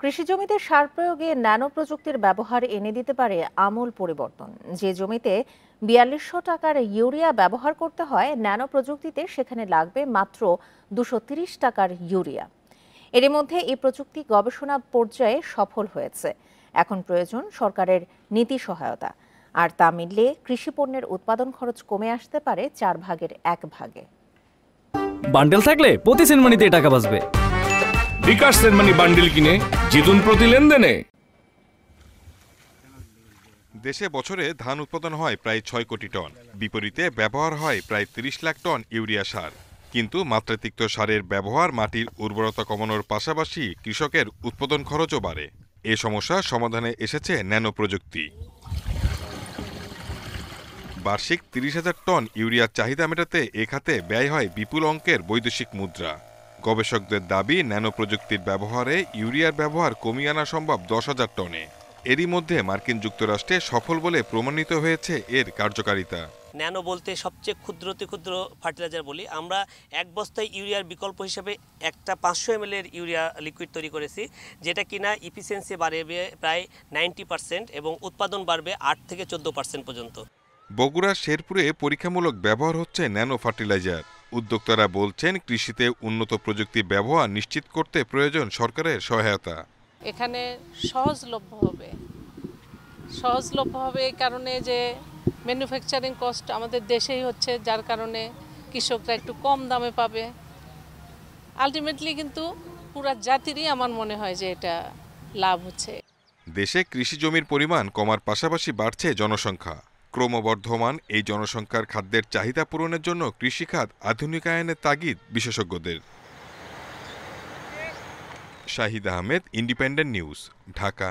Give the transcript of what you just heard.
কৃষি জমিতে সার প্রয়োগে ন্যানো প্রযুক্তির ব্যবহার এনে দিতে পারে আমূল পরিবর্তন। যে জমিতে ৪২০০ টাকার ইউরিয়া ব্যবহার করতে হয়, ন্যানো প্রযুক্তিতে সেখানে লাগবে মাত্র ২৩০ টাকার ইউরিয়া। এরই মধ্যে এই প্রযুক্তি গবেষণা পর্যায়ে সফল হয়েছে। এখন প্রয়োজন সরকারের নীতি সহায়তা, আর তা মিললে কৃষি পণ্যের উৎপাদন খরচ কমে আসতে পারে 1/4 ভাগে। বান্ডেল থাকলে প্রতি সেনমানিতে টাকা বাঁচবে। বিকাশ সেনমানি বান্ডেল কিনে জিতুন প্রতি লেনদেনে। দেশে বছরে ধান উৎপাদন হয় প্রায় ৬ কোটি টন, বিপরীতে ব্যবহার হয় প্রায় ৩০ লাখ টন ইউরিয়া সার। কিন্তু মাত্রাতিরিক্ত সারের ব্যবহার মাটির উর্বরতা কমানোর পাশাপাশি কৃষকের উৎপাদন খরচও বাড়ে। এ সমস্যা সমাধানে এসেছে ন্যানো প্রযুক্তি। বার্ষিক ৩০,০০০ টন ইউরিয়ার চাহিদা মেটাতে এ খাতে ব্যয় হয় বিপুল অঙ্কের বৈদেশিক মুদ্রা। গবেষকদের দাবি, ন্যানো প্রযুক্তির ব্যবহারে ইউরিয়ার ব্যবহার কমিয়ে আনা সম্ভব ১০,০০০ টনে। এরই মধ্যে মার্কিন যুক্তরাষ্ট্রে সফল বলে প্রমাণিত হয়েছে এর কার্যকারিতা। ন্যানো বলতে সবচেয়ে ক্ষুদ্রতে ক্ষুদ্র ফার্টিলাইজার বলি। আমরা এক বস্তায় ইউরিয়ার বিকল্প হিসেবে একটা ৫০০ ml এর ইউরিয়া লিকুইড তৈরি করেছি, যেটা কিনা ইফিসিয়েন্সি বাড়বে প্রায় 90% এবং উৎপাদন বাড়বে ৮ থেকে ১৪% পর্যন্ত। বগুড়ার শেরপুরে পরীক্ষামূলক ব্যবহার হচ্ছে ন্যানো ফার্টিলাইজার। উদ্যোক্তারা বলছেন, কৃষিতে উন্নত প্রযুক্তি ব্যবহার নিশ্চিত করতে প্রয়োজন সরকারের সহায়তা। এখানে সহজলভ্য হবে এই কারণে যে ম্যানুফ্যাকচারিং কস্ট আমাদের দেশেই হচ্ছে, যার কারণে কৃষকরা একটু কম দামে পাবে। আলটিমেটলি কিন্তু পুরা জাতিরই আমার মনে হয় যে এটা লাভ হচ্ছে। দেশে কৃষি জমির পরিমাণ কমার পাশাপাশি বাড়ছে জনসংখ্যা। ক্রমবর্ধমান এই জনসংখ্যার খাদ্যের চাহিদা পূরণের জন্য কৃষিখাত আধুনিকায়নের তাগিদ বিশেষজ্ঞদের। Shahid Ahmed, independent news, Dhaka.